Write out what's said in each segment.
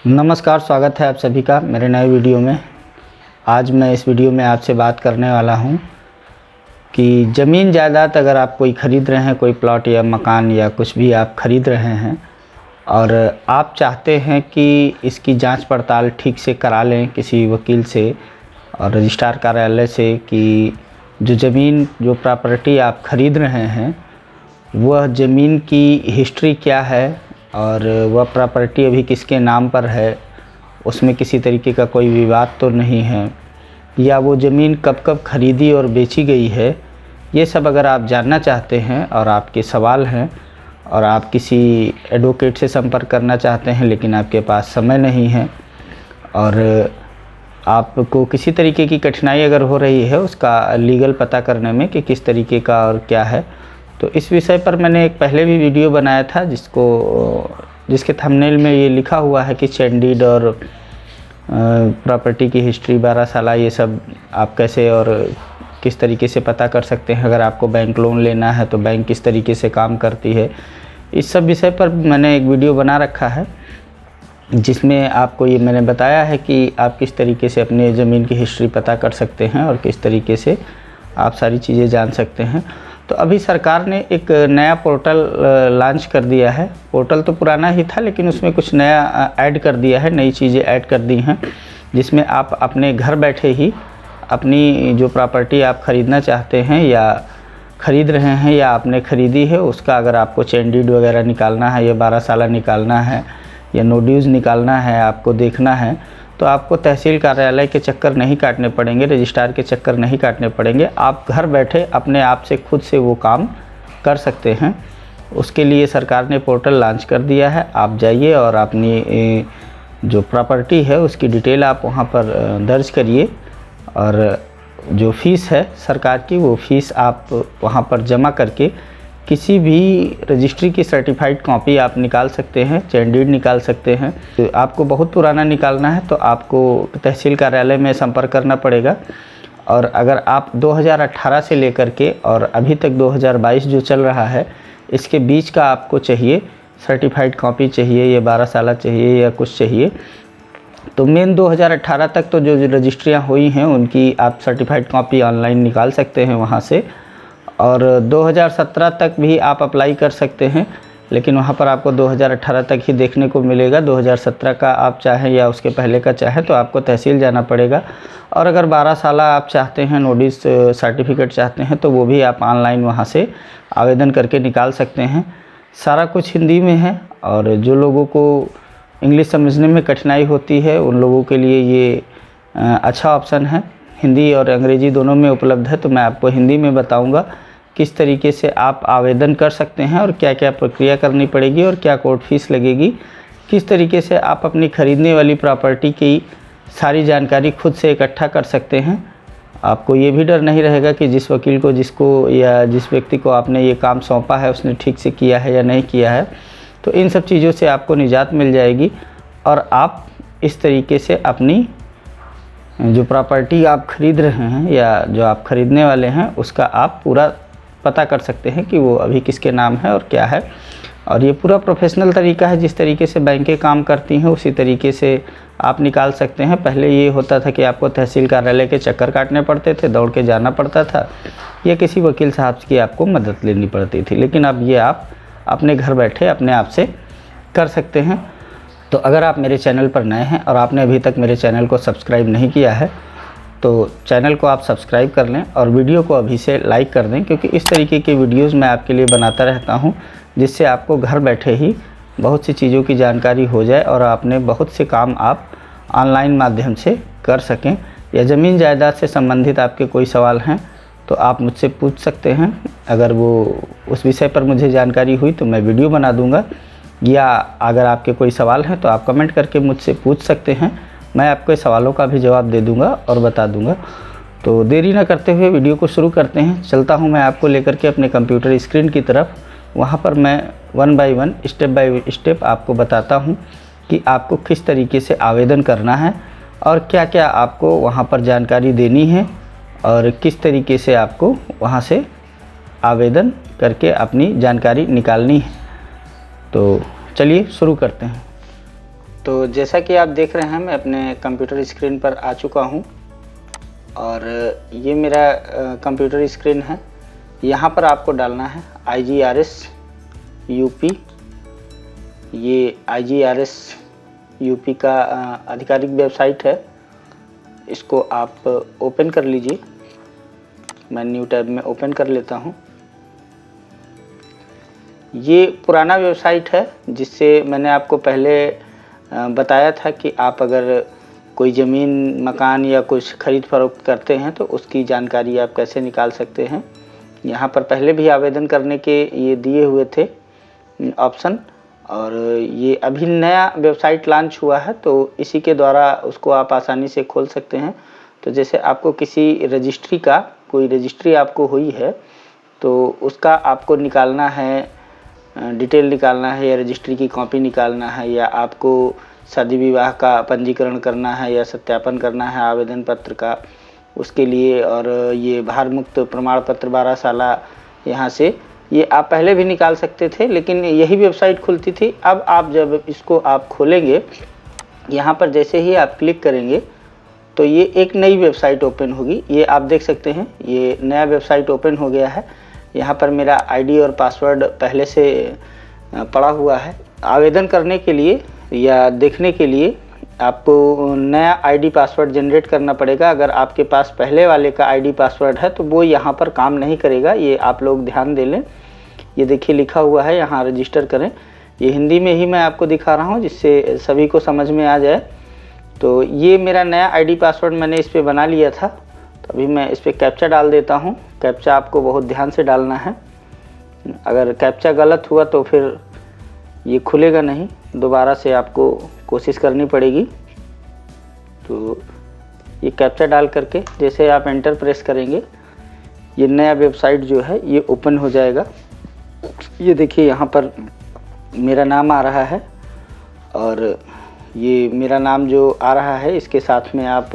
नमस्कार, स्वागत है आप सभी का मेरे नए वीडियो में। आज मैं इस वीडियो में आपसे बात करने वाला हूं कि ज़मीन जायदाद अगर आप कोई ख़रीद रहे हैं, कोई प्लॉट या मकान या कुछ भी आप ख़रीद रहे हैं और आप चाहते हैं कि इसकी जांच पड़ताल ठीक से करा लें किसी वकील से और रजिस्ट्रार कार्यालय से कि जो ज़मीन जो प्रॉपर्टी आप ख़रीद रहे हैं वह ज़मीन की हिस्ट्री क्या है और वह प्रॉपर्टी अभी किसके नाम पर है, उसमें किसी तरीके का कोई विवाद तो नहीं है, या वो ज़मीन कब कब ख़रीदी और बेची गई है। ये सब अगर आप जानना चाहते हैं और आपके सवाल हैं और आप किसी एडवोकेट से संपर्क करना चाहते हैं लेकिन आपके पास समय नहीं है और आपको किसी तरीके की कठिनाई अगर हो रही है उसका लीगल पता करने में कि किस तरीके का और क्या है, तो इस विषय पर मैंने एक पहले भी वीडियो बनाया था जिसके थंबनेल में ये लिखा हुआ है कि चेन डीड और प्रॉपर्टी की हिस्ट्री 12 साल ये सब आप कैसे और किस तरीके से पता कर सकते हैं। अगर आपको बैंक लोन लेना है तो बैंक किस तरीके से काम करती है, इस सब विषय पर मैंने एक वीडियो बना रखा है जिसमें आपको ये मैंने बताया है कि आप किस तरीके से अपने ज़मीन की हिस्ट्री पता कर सकते हैं और किस तरीके से आप सारी चीज़ें जान सकते हैं। तो अभी सरकार ने एक नया पोर्टल लॉन्च कर दिया है। पोर्टल तो पुराना ही था लेकिन उसमें कुछ नया ऐड कर दिया है, नई चीज़ें ऐड कर दी हैं जिसमें आप अपने घर बैठे ही अपनी जो प्रॉपर्टी आप ख़रीदना चाहते हैं या ख़रीद रहे हैं या आपने ख़रीदी है उसका अगर आपको चेन डीड वगैरह निकालना है या 12 साल निकालना है या नो ड्यूज़ निकालना है, आपको देखना है, तो आपको तहसील कार्यालय के चक्कर नहीं काटने पड़ेंगे, रजिस्ट्रार के चक्कर नहीं काटने पड़ेंगे। आप घर बैठे अपने आप से खुद से वो काम कर सकते हैं। उसके लिए सरकार ने पोर्टल लॉन्च कर दिया है। आप जाइए और अपनी जो प्रॉपर्टी है उसकी डिटेल आप वहाँ पर दर्ज करिए और जो फ़ीस है सरकार की वो फ़ीस आप वहाँ पर जमा करके किसी भी रजिस्ट्री की सर्टिफाइड कॉपी आप निकाल सकते हैं, चेन डीड निकाल सकते हैं। तो आपको बहुत पुराना निकालना है तो आपको तहसील कार्यालय में संपर्क करना पड़ेगा। और अगर आप 2018 से लेकर के और अभी तक 2022 जो चल रहा है इसके बीच का आपको चाहिए सर्टिफाइड कॉपी चाहिए या 12 साल चाहिए या कुछ चाहिए, तो मेन 2018 तक तो जो रजिस्ट्रियाँ हुई हैं उनकी आप सर्टिफाइड कॉपी ऑनलाइन निकाल सकते हैं वहाँ से। और 2017 तक भी आप अप्लाई कर सकते हैं लेकिन वहाँ पर आपको 2018 तक ही देखने को मिलेगा। 2017 का आप चाहें या उसके पहले का चाहें तो आपको तहसील जाना पड़ेगा। और अगर 12 साल आप चाहते हैं नोटिस सर्टिफिकेट चाहते हैं तो वो भी आप ऑनलाइन वहाँ से आवेदन करके निकाल सकते हैं। सारा कुछ हिंदी में है और जो लोगों को इंग्लिश समझने में कठिनाई होती है उन लोगों के लिए ये अच्छा ऑप्शन है। हिंदी और अंग्रेज़ी दोनों में उपलब्ध है। तो मैं आपको हिंदी में बताऊंगा किस तरीके से आप आवेदन कर सकते हैं और क्या क्या प्रक्रिया करनी पड़ेगी और क्या कोर्ट फीस लगेगी, किस तरीके से आप अपनी ख़रीदने वाली प्रॉपर्टी की सारी जानकारी खुद से इकट्ठा कर सकते हैं। आपको ये भी डर नहीं रहेगा कि जिस वकील को जिसको या जिस व्यक्ति को आपने ये काम सौंपा है उसने ठीक से किया है या नहीं किया है। तो इन सब चीज़ों से आपको निजात मिल जाएगी और आप इस तरीके से अपनी जो प्रॉपर्टी आप ख़रीद रहे हैं या जो आप ख़रीदने वाले हैं उसका आप पूरा पता कर सकते हैं कि वो अभी किसके नाम है और क्या है। और ये पूरा प्रोफेशनल तरीका है, जिस तरीके से बैंकें काम करती हैं उसी तरीके से आप निकाल सकते हैं। पहले ये होता था कि आपको तहसील कार्यालय के चक्कर काटने पड़ते थे, दौड़ के जाना पड़ता था या किसी वकील साहब की आपको मदद लेनी पड़ती थी, लेकिन अब ये आप अपने घर बैठे अपने आप से कर सकते हैं। तो अगर आप मेरे चैनल पर नए हैं और आपने अभी तक मेरे चैनल को सब्सक्राइब नहीं किया है तो चैनल को आप सब्सक्राइब कर लें और वीडियो को अभी से लाइक कर दें, क्योंकि इस तरीके के वीडियोस मैं आपके लिए बनाता रहता हूं जिससे आपको घर बैठे ही बहुत सी चीज़ों की जानकारी हो जाए और आपने बहुत से काम आप ऑनलाइन माध्यम से कर सकें। या ज़मीन जायदाद से संबंधित आपके कोई सवाल हैं तो आप मुझसे पूछ सकते हैं। अगर वो उस विषय पर मुझे जानकारी हुई तो मैं वीडियो बना दूँगा, या अगर आपके कोई सवाल हैं तो आप कमेंट करके मुझसे पूछ सकते हैं। मैं आपके सवालों का भी जवाब दे दूंगा और बता दूंगा। तो देरी ना करते हुए वीडियो को शुरू करते हैं। चलता हूं मैं आपको लेकर के अपने कंप्यूटर स्क्रीन की तरफ। वहां पर मैं 1 बाय 1 स्टेप बाय स्टेप आपको बताता हूं कि आपको किस तरीके से आवेदन करना है और क्या क्या आपको वहां पर जानकारी देनी है और किस तरीके से आपको वहां से आवेदन करके अपनी जानकारी निकालनी है। तो चलिए शुरू करते हैं। तो जैसा कि आप देख रहे हैं, मैं अपने कंप्यूटर स्क्रीन पर आ चुका हूं और ये मेरा कंप्यूटर स्क्रीन है। यहाँ पर आपको डालना है IGRS UP। ये IGRS UP का आधिकारिक वेबसाइट है। इसको आप ओपन कर लीजिए। मैं न्यू टैब में ओपन कर लेता हूँ। ये पुराना वेबसाइट है जिससे मैंने आपको पहले बताया था कि आप अगर कोई ज़मीन, मकान या कुछ खरीद फरोख्त करते हैं तो उसकी जानकारी आप कैसे निकाल सकते हैं। यहाँ पर पहले भी आवेदन करने के ये दिए हुए थे ऑप्शन, और ये अभी नया वेबसाइट लॉन्च हुआ है तो इसी के द्वारा उसको आप आसानी से खोल सकते हैं। तो जैसे आपको किसी रजिस्ट्री का कोई रजिस्ट्री आपको हुई है तो उसका आपको निकालना है, डिटेल निकालना है, या रजिस्ट्री की कॉपी निकालना है, या आपको शादी विवाह का पंजीकरण करना है या सत्यापन करना है आवेदन पत्र का, उसके लिए। और ये भार मुक्त प्रमाण पत्र 12 साला यहाँ से ये आप पहले भी निकाल सकते थे, लेकिन यही वेबसाइट खुलती थी। अब आप जब इसको आप खोलेंगे, यहाँ पर जैसे ही आप क्लिक करेंगे तो ये एक नई वेबसाइट ओपन होगी। ये आप देख सकते हैं, ये नया वेबसाइट ओपन हो गया है। यहाँ पर मेरा आईडी और पासवर्ड पहले से पड़ा हुआ है। आवेदन करने के लिए या देखने के लिए आपको नया आईडी पासवर्ड जनरेट करना पड़ेगा। अगर आपके पास पहले वाले का आईडी पासवर्ड है तो वो यहाँ पर काम नहीं करेगा। ये आप लोग ध्यान दे लें। ये देखिए लिखा हुआ है यहाँ रजिस्टर करें। ये हिंदी में ही मैं आपको दिखा रहा हूँ जिससे सभी को समझ में आ जाए। तो ये मेरा नया आईडी पासवर्ड मैंने इस पर बना लिया था। तो अभी मैं इस पर कैप्चा डाल देता हूँ। कैप्चा आपको बहुत ध्यान से डालना है। अगर कैप्चा गलत हुआ तो फिर ये खुलेगा नहीं, दोबारा से आपको कोशिश करनी पड़ेगी। तो ये कैप्चा डाल करके जैसे आप एंटर प्रेस करेंगे, ये नया वेबसाइट जो है ये ओपन हो जाएगा। ये देखिए यहाँ पर मेरा नाम आ रहा है, और ये मेरा नाम जो आ रहा है इसके साथ में आप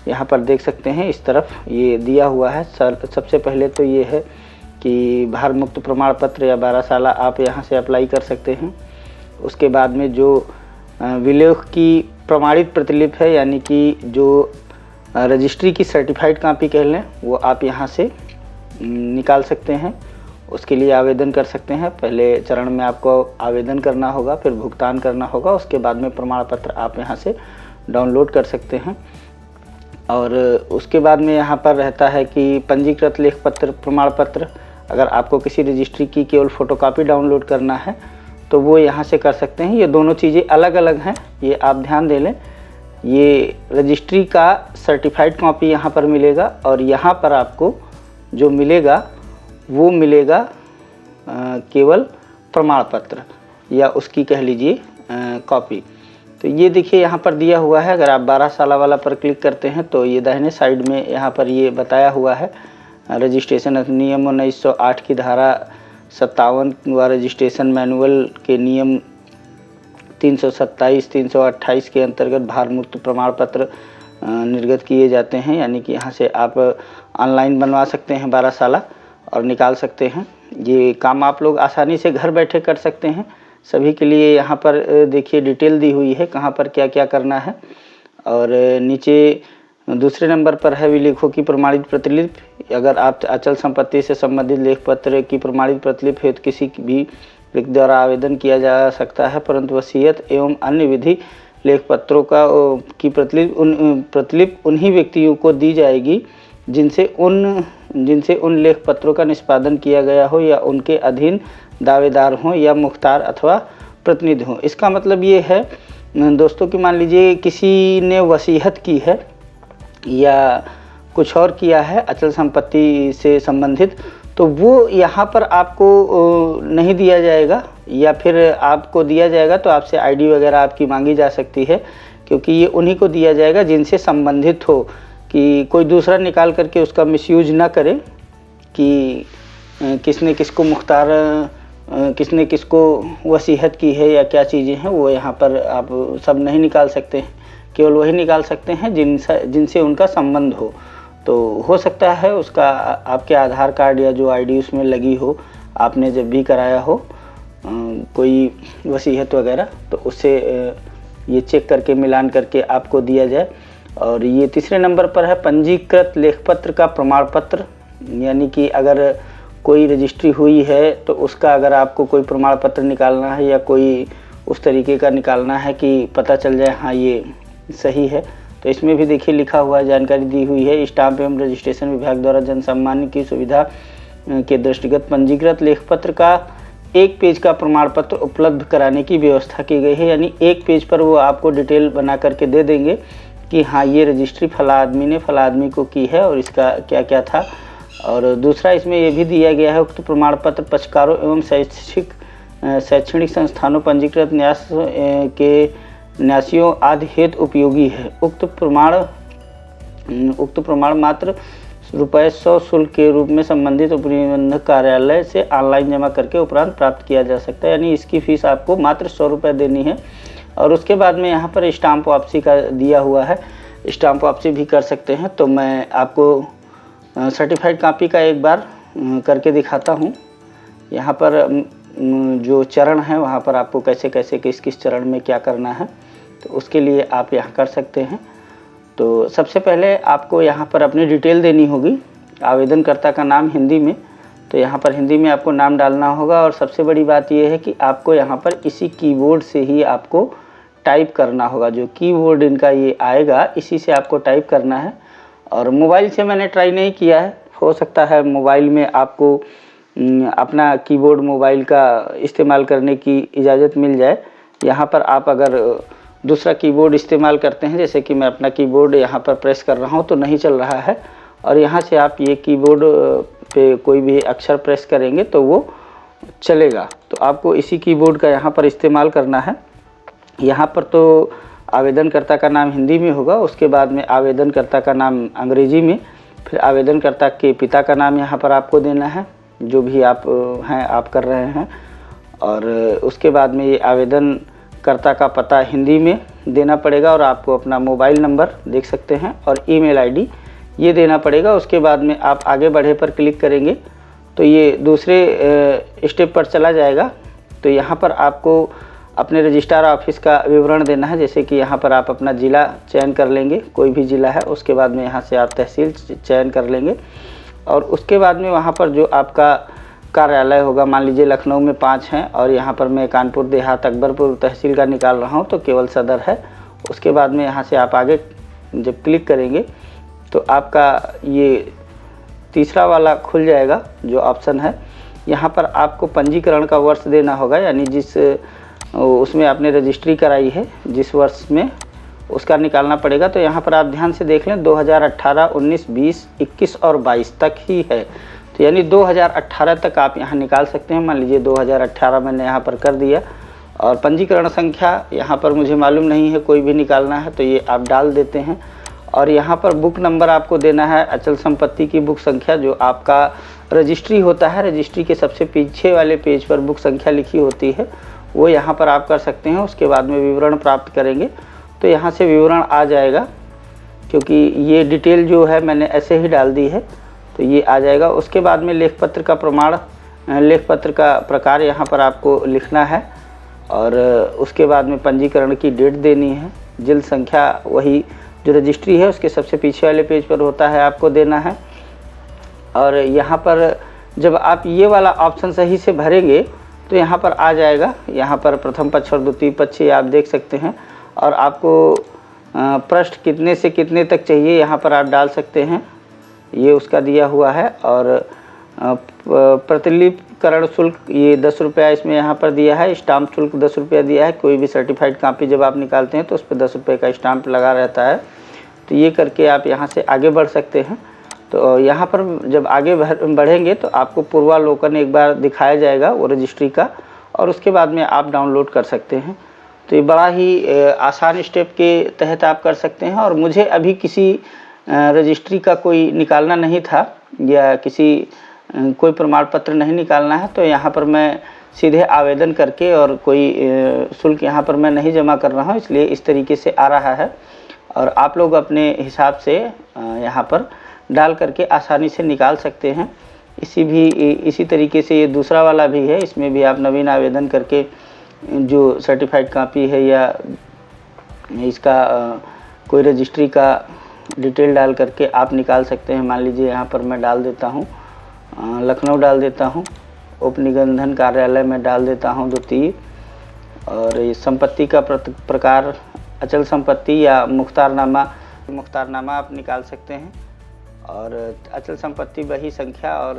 यहाँ पर देख सकते हैं इस तरफ ये दिया हुआ है। सबसे पहले तो ये है कि भार मुक्त प्रमाण पत्र या 12 साला आप यहाँ से अप्लाई कर सकते हैं। उसके बाद में जो विलेख की प्रमाणित प्रतिलिपि है, यानी कि जो रजिस्ट्री की सर्टिफाइड कॉपी कह लें, वो आप यहाँ से निकाल सकते हैं। उसके लिए आवेदन कर सकते हैं। पहले चरण में आपको आवेदन करना होगा, फिर भुगतान करना होगा, उसके बाद में प्रमाण पत्र आप यहाँ से डाउनलोड कर सकते हैं। और उसके बाद में यहाँ पर रहता है कि पंजीकृत लेख पत्र प्रमाण पत्र। अगर आपको किसी रजिस्ट्री की केवल फ़ोटोकॉपी डाउनलोड करना है तो वो यहाँ से कर सकते हैं। ये दोनों चीज़ें अलग अलग हैं, ये आप ध्यान दे लें। ये रजिस्ट्री का सर्टिफाइड कॉपी यहाँ पर मिलेगा, और यहाँ पर आपको जो मिलेगा वो मिलेगा केवल प्रमाण पत्र या उसकी कह लीजिए कॉपी। तो ये देखिए यहाँ पर दिया हुआ है। अगर आप 12 साल वाला पर क्लिक करते हैं तो ये दाहिने साइड में यहाँ पर ये बताया हुआ है रजिस्ट्रेशन अधिनियम 1908 की धारा 57 व रजिस्ट्रेशन मैनुअल के नियम 327, 328 के अंतर्गत भार मुक्त प्रमाण पत्र निर्गत किए जाते हैं। यानी कि यहाँ से आप ऑनलाइन बनवा सकते हैं 12 साला और निकाल सकते हैं। ये काम आप लोग आसानी से घर बैठे कर सकते हैं। सभी के लिए यहाँ पर देखिए डिटेल दी हुई है कहाँ पर क्या क्या करना है। और नीचे दूसरे नंबर पर है विलेखों की प्रमाणित प्रतिलिपि। अगर आप अचल संपत्ति से संबंधित लेख पत्र की प्रमाणित प्रतिलिपि हेतु किसी भी व्यक्ति द्वारा आवेदन किया जा सकता है, परंतु वसीयत एवं अन्य विधि लेख पत्रों की प्रतिलिपि उन्हीं व्यक्तियों को दी जाएगी जिनसे उन लेख पत्रों का निष्पादन किया गया हो या उनके अधीन दावेदार हों या मुख्तार अथवा प्रतिनिधि हों। इसका मतलब ये है दोस्तों कि मान लीजिए किसी ने वसीयत की है या कुछ और किया है अचल संपत्ति से संबंधित, तो वो यहाँ पर आपको नहीं दिया जाएगा, या फिर आपको दिया जाएगा तो आपसे आईडी वगैरह आपकी मांगी जा सकती है, क्योंकि ये उन्हीं को दिया जाएगा जिनसे संबंधित हो, कि कोई दूसरा निकाल करके उसका मिसयूज ना करे कि किसने किसको मुख्तार, किसने किसको वसीयत की है या क्या चीज़ें हैं। वो यहाँ पर आप सब नहीं निकाल सकते हैं, केवल वही निकाल सकते हैं जिनसे उनका संबंध हो। तो हो सकता है उसका आपके आधार कार्ड या जो आईडी उसमें लगी हो, आपने जब भी कराया हो कोई वसीयत वगैरह, तो उससे ये चेक करके मिलान करके आपको दिया जाए। और ये तीसरे नंबर पर है पंजीकृत लेखपत्र का प्रमाण पत्र, यानी कि अगर कोई रजिस्ट्री हुई है तो उसका अगर आपको कोई प्रमाण पत्र निकालना है या कोई उस तरीके का निकालना है कि पता चल जाए हाँ ये सही है, तो इसमें भी देखिए लिखा हुआ है, जानकारी दी हुई है। स्टाम्प एवं रजिस्ट्रेशन विभाग द्वारा जनसामान्य की सुविधा के दृष्टिगत पंजीकृत लेखपत्र का 1 पेज का प्रमाण पत्र उपलब्ध कराने की व्यवस्था की गई है। यानी 1 पेज पर वो आपको डिटेल बना करके दे देंगे कि हाँ ये रजिस्ट्री फला आदमी ने फला आदमी को की है और इसका क्या क्या था। और दूसरा इसमें ये भी दिया गया है, उक्त प्रमाण पत्र पक्षकारों एवं शैक्षणिक संस्थानों पंजीकृत न्यास के न्यासियों आदि हेतु उपयोगी है। उक्त प्रमाण मात्र ₹100 शुल्क के रूप में संबंधित उपनिबंधक कार्यालय से ऑनलाइन जमा करके उपरांत प्राप्त किया जा सकता है। यानी इसकी फ़ीस आपको मात्र ₹100 देनी है। और उसके बाद में यहाँ पर स्टाम्प वापसी का दिया हुआ है, स्टाम्प वापसी भी कर सकते हैं। तो मैं आपको सर्टिफाइड कॉपी का एक बार करके दिखाता हूँ। यहाँ पर जो चरण है वहाँ पर आपको कैसे कैसे किस चरण में क्या करना है, तो उसके लिए आप यहाँ कर सकते हैं। तो सबसे पहले आपको यहाँ पर अपनी डिटेल देनी होगी, आवेदनकर्ता का नाम हिंदी में, तो यहाँ पर हिंदी में आपको नाम डालना होगा। और सबसे बड़ी बात यह है कि आपको यहाँ पर इसी कीबोर्ड से ही आपको टाइप करना होगा। जो कीबोर्ड इनका ये आएगा इसी से आपको टाइप करना है। और मोबाइल से मैंने ट्राई नहीं किया है, हो सकता है मोबाइल में आपको अपना कीबोर्ड मोबाइल का इस्तेमाल करने की इजाज़त मिल जाए। यहाँ पर आप अगर दूसरा कीबोर्ड इस्तेमाल करते हैं, जैसे कि मैं अपना कीबोर्ड यहाँ पर प्रेस कर रहा हूँ तो नहीं चल रहा है, और यहाँ से आप ये कीबोर्ड पे कोई भी अक्षर प्रेस करेंगे तो वो चलेगा। तो आपको इसी कीबोर्ड का यहाँ पर इस्तेमाल करना है। यहाँ पर तो आवेदनकर्ता का नाम हिंदी में होगा, उसके बाद में आवेदनकर्ता का नाम अंग्रेजी में, फिर आवेदनकर्ता के पिता का नाम यहाँ पर आपको देना है, जो भी आप हैं आप कर रहे हैं। और उसके बाद में ये आवेदनकर्ता का पता हिंदी में देना पड़ेगा, और आपको अपना मोबाइल नंबर देख सकते हैं और ईमेल आईडी ये देना पड़ेगा। उसके बाद में आप आगे बढ़े पर क्लिक करेंगे तो ये दूसरे स्टेप पर चला जाएगा। तो यहाँ पर आपको अपने रजिस्ट्रार ऑफिस का विवरण देना है, जैसे कि यहाँ पर आप अपना ज़िला चयन कर लेंगे, कोई भी ज़िला है। उसके बाद में यहाँ से आप तहसील चयन कर लेंगे, और उसके बाद में वहाँ पर जो आपका कार्यालय होगा, मान लीजिए लखनऊ में 5 हैं और यहाँ पर मैं कानपुर देहात अकबरपुर तहसील का निकाल रहा हूँ तो केवल सदर है। उसके बाद में यहाँ से आप आगे जब क्लिक करेंगे तो आपका ये तीसरा वाला खुल जाएगा जो ऑप्शन है। यहाँ पर आपको पंजीकरण का वर्ष देना होगा, यानी जिस उसमें आपने रजिस्ट्री कराई है जिस वर्ष में, उसका निकालना पड़ेगा। तो यहाँ पर आप ध्यान से देख लें 2018, 19, 20, 21 और 22 तक ही है। तो यानी 2018 तक आप यहाँ निकाल सकते हैं। मान लीजिए 2018 मैंने यहाँ पर कर दिया, और पंजीकरण संख्या यहाँ पर मुझे मालूम नहीं है, कोई भी निकालना है तो ये आप डाल देते हैं। और यहाँ पर बुक नंबर आपको देना है, अचल संपत्ति की बुक संख्या, जो आपका रजिस्ट्री होता है, रजिस्ट्री के सबसे पीछे वाले पेज पर बुक संख्या लिखी होती है, वो यहाँ पर आप कर सकते हैं। उसके बाद में विवरण प्राप्त करेंगे तो यहाँ से विवरण आ जाएगा, क्योंकि ये डिटेल जो है मैंने ऐसे ही डाल दी है तो ये आ जाएगा। उसके बाद में लेखपत्र का प्रमाण, लेखपत्र का प्रकार यहाँ पर आपको लिखना है, और उसके बाद में पंजीकरण की डेट देनी है, जिल्द संख्या वही जो रजिस्ट्री है उसके सबसे पीछे वाले पेज पर होता है आपको देना है। और यहाँ पर जब आप ये वाला ऑप्शन सही से भरेंगे तो यहाँ पर आ जाएगा, यहाँ पर प्रथम पक्ष और द्वितीय पक्ष आप देख सकते हैं। और आपको पृष्ठ कितने से कितने तक चाहिए यहाँ पर आप डाल सकते हैं, ये उसका दिया हुआ है। और प्रतिलिपिकरण शुल्क ये 10 रुपया इसमें यहाँ पर दिया है, स्टाम्प शुल्क 10 रुपया दिया है। कोई भी सर्टिफाइड कॉपी जब आप निकालते हैं तो उस पर 10 रुपये का स्टाम्प लगा रहता है। तो ये करके आप यहाँ से आगे बढ़ सकते हैं। तो यहाँ पर जब आगे बढ़ेंगे तो आपको पूर्वावलोकन एक बार दिखाया जाएगा वो रजिस्ट्री का, और उसके बाद में आप डाउनलोड कर सकते हैं। तो ये बड़ा ही आसान स्टेप के तहत आप कर सकते हैं। और मुझे अभी किसी रजिस्ट्री का कोई निकालना नहीं था या कोई प्रमाण पत्र नहीं निकालना है, तो यहाँ पर मैं सीधे आवेदन करके और कोई शुल्क यहाँ पर मैं नहीं जमा कर रहा हूँ, इसलिए इस तरीके से आ रहा है। और आप लोग अपने हिसाब से यहाँ पर डाल करके आसानी से निकाल सकते हैं। इसी तरीके से ये दूसरा वाला भी है, इसमें भी आप नवीन आवेदन करके जो सर्टिफाइड कॉपी है या इसका कोई रजिस्ट्री का डिटेल डाल करके आप निकाल सकते हैं। मान लीजिए यहाँ पर मैं डाल देता हूँ लखनऊ डाल देता हूँ, उप निबंधन कार्यालय में डाल देता हूँ द्वितीय, और ये संपत्ति का प्रकार अचल संपत्ति या मुख्तारनामा आप निकाल सकते हैं। और अचल संपत्ति वही संख्या और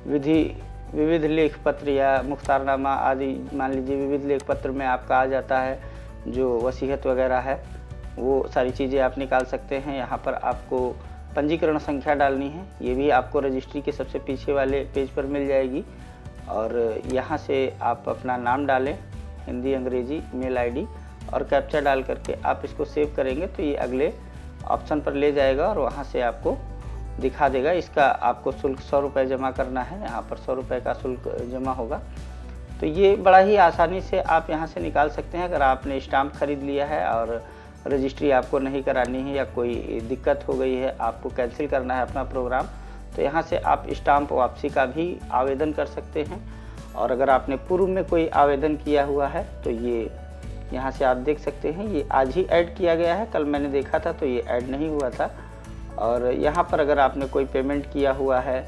विविध लेख पत्र या मुख्तारनामा आदि, मान लीजिए विविध लेख पत्र में आपका आ जाता है जो वसीयत वगैरह है, वो सारी चीज़ें आप निकाल सकते हैं। यहाँ पर आपको पंजीकरण संख्या डालनी है, ये भी आपको रजिस्ट्री के सबसे पीछे वाले पेज पर मिल जाएगी। और यहाँ से आप अपना नाम डालें, हिंदी अंग्रेजी, मेल आईडी और कैप्चा डाल करके आप इसको सेव करेंगे तो ये अगले ऑप्शन पर ले जाएगा और वहाँ से आपको दिखा देगा। इसका आपको शुल्क 100 रुपये जमा करना है, यहाँ पर 100 रुपये का शुल्क जमा होगा। तो ये बड़ा ही आसानी से आप यहाँ से निकाल सकते हैं। अगर आपने स्टाम्प खरीद लिया है और रजिस्ट्री आपको नहीं करानी है या कोई दिक्कत हो गई है, आपको कैंसिल करना है अपना प्रोग्राम, तो यहाँ से आप स्टाम्प वापसी का भी आवेदन कर सकते हैं। और अगर आपने पूर्व में कोई आवेदन किया हुआ है तो ये यहाँ से आप देख सकते हैं, ये आज ही ऐड किया गया है, कल मैंने देखा था तो ये ऐड नहीं हुआ था। और यहाँ पर अगर आपने कोई पेमेंट किया हुआ है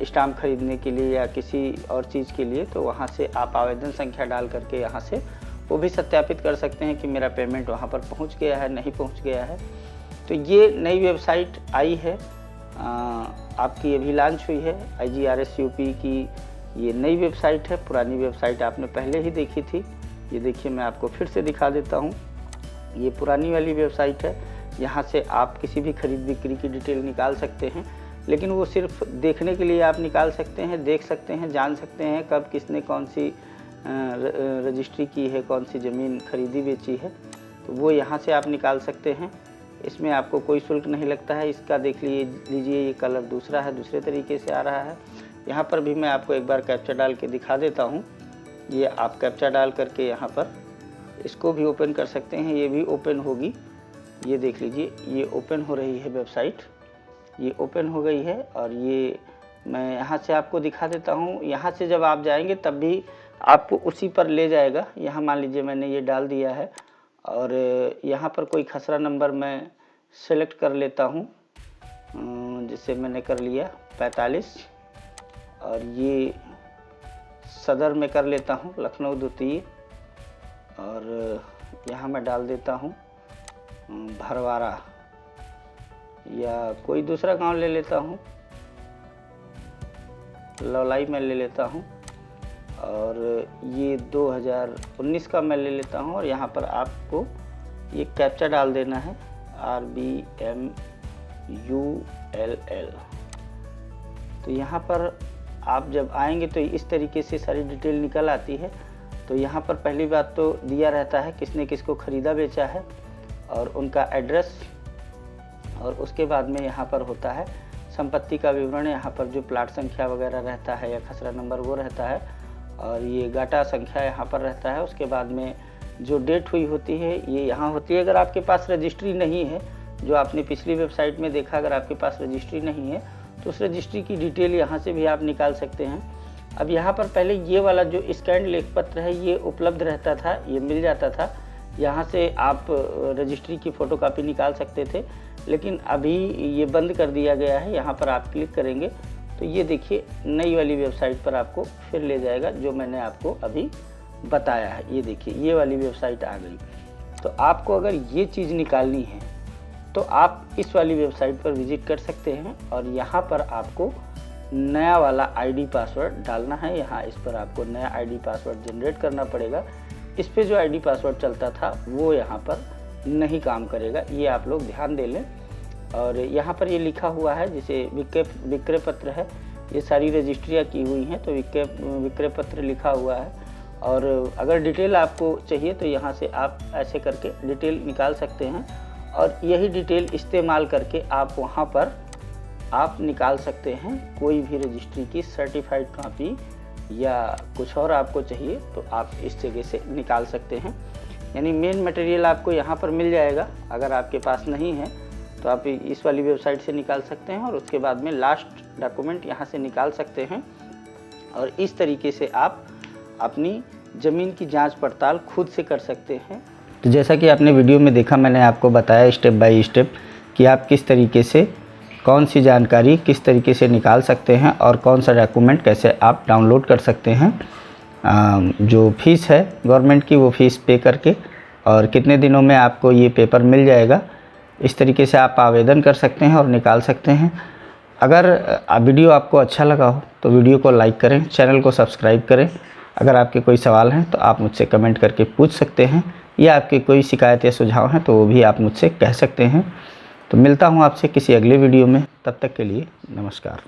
स्टाम्प खरीदने के लिए या किसी और चीज़ के लिए, तो वहाँ से आप आवेदन संख्या डाल करके यहाँ से वो भी सत्यापित कर सकते हैं कि मेरा पेमेंट वहाँ पर पहुँच गया है, नहीं पहुँच गया है। तो ये नई वेबसाइट आई है, आपकी अभी लॉन्च हुई है। IGRS UP की ये नई वेबसाइट है, पुरानी वेबसाइट आपने पहले ही देखी थी। ये देखिए, मैं आपको फिर से दिखा देता हूँ, ये पुरानी वाली वेबसाइट है। यहाँ से आप किसी भी खरीद बिक्री की डिटेल निकाल सकते हैं, लेकिन वो सिर्फ देखने के लिए आप निकाल सकते हैं, देख सकते हैं, जान सकते हैं कब किसने कौन सी रजिस्ट्री की है, कौन सी ज़मीन खरीदी बेची है, तो वो यहाँ से आप निकाल सकते हैं। इसमें आपको कोई शुल्क नहीं लगता है। इसका देख लीजिए, ये कलर दूसरा है, दूसरे तरीके से आ रहा है। यहाँ पर भी मैं आपको एक बार कैप्चा डाल के दिखा देता हूँ। ये आप कैप्चा डाल करके यहाँ पर इसको भी ओपन कर सकते हैं, ये भी ओपन होगी। ये देख लीजिए, ये ओपन हो रही है वेबसाइट, ये ओपन हो गई है। और ये मैं यहाँ से आपको दिखा देता हूँ। यहाँ से जब आप जाएंगे तब भी आपको उसी पर ले जाएगा। यहाँ मान लीजिए मैंने ये डाल दिया है और यहाँ पर कोई खसरा नंबर मैं सेलेक्ट कर लेता हूँ, जिससे मैंने कर लिया 45, और ये सदर में कर लेता हूँ लखनऊ द्वितीय, और यहाँ मैं डाल देता हूँ भरवारा या कोई दूसरा गांव ले लेता हूँ, लौलाई में ले लेता हूँ, और ये 2019 का मैं ले लेता हूँ। और यहाँ पर आपको ये कैप्चा डाल देना है, RBMULL। तो यहाँ पर आप जब आएंगे तो इस तरीके से सारी डिटेल निकल आती है। तो यहाँ पर पहली बात तो दिया रहता है किसने किसको ख़रीदा बेचा है और उनका एड्रेस, और उसके बाद में यहाँ पर होता है संपत्ति का विवरण। यहाँ पर जो प्लाट संख्या वगैरह रहता है या खसरा नंबर वो रहता है, और ये गाटा संख्या यहाँ पर रहता है। उसके बाद में जो डेट हुई होती है ये यहाँ होती है। अगर आपके पास रजिस्ट्री नहीं है, जो आपने पिछली वेबसाइट में देखा, अगर आपके पास रजिस्ट्री नहीं है तो उस रजिस्ट्री की डिटेल यहाँ से भी आप निकाल सकते हैं। अब यहाँ पर पहले ये वाला जो स्कैन लेख पत्र है ये उपलब्ध रहता था, ये मिल जाता था, यहाँ से आप रजिस्ट्री की फ़ोटोकॉपी निकाल सकते थे, लेकिन अभी ये बंद कर दिया गया है। यहाँ पर आप क्लिक करेंगे तो ये देखिए नई वाली वेबसाइट पर आपको फिर ले जाएगा, जो मैंने आपको अभी बताया है। ये देखिए ये वाली वेबसाइट आ गई। तो आपको अगर ये चीज़ निकालनी है तो आप इस वाली वेबसाइट पर विज़िट कर सकते हैं, और यहाँ पर आपको नया वाला ID पासवर्ड डालना है। यहाँ इस पर आपको नया ID पासवर्ड जनरेट करना पड़ेगा। इस पे जो ID पासवर्ड चलता था वो यहाँ पर नहीं काम करेगा, ये आप लोग ध्यान दे लें। और यहाँ पर ये लिखा हुआ है जैसे विक्रय पत्र है, ये सारी रजिस्ट्रियाँ की हुई हैं तो विक्रय पत्र लिखा हुआ है। और अगर डिटेल आपको चाहिए तो यहाँ से आप ऐसे करके डिटेल निकाल सकते हैं, और यही डिटेल इस्तेमाल करके आप वहाँ पर आप निकाल सकते हैं कोई भी रजिस्ट्री की सर्टिफाइड कॉपी, या कुछ और आपको चाहिए तो आप इस जगह से निकाल सकते हैं। यानी मेन मटेरियल आपको यहाँ पर मिल जाएगा। अगर आपके पास नहीं है तो आप इस वाली वेबसाइट से निकाल सकते हैं, और उसके बाद में लास्ट डॉक्यूमेंट यहाँ से निकाल सकते हैं। और इस तरीके से आप अपनी ज़मीन की जांच पड़ताल खुद से कर सकते हैं। तो जैसा कि आपने वीडियो में देखा, मैंने आपको बताया स्टेप बाय स्टेप कि आप किस तरीके से कौन सी जानकारी किस तरीके से निकाल सकते हैं और कौन सा डॉक्यूमेंट कैसे आप डाउनलोड कर सकते हैं। जो फ़ीस है गवर्नमेंट की, वो फ़ीस पे करके, और कितने दिनों में आपको ये पेपर मिल जाएगा, इस तरीके से आप आवेदन कर सकते हैं और निकाल सकते हैं। अगर वीडियो आपको अच्छा लगा हो तो वीडियो को लाइक करें, चैनल को सब्सक्राइब करें। अगर आपके कोई सवाल हैं तो आप मुझसे कमेंट करके पूछ सकते हैं, या आपके कोई शिकायत या सुझाव हैं तो वो भी आप मुझसे कह सकते हैं। तो मिलता हूँ आपसे किसी अगले वीडियो में, तब तक के लिए नमस्कार।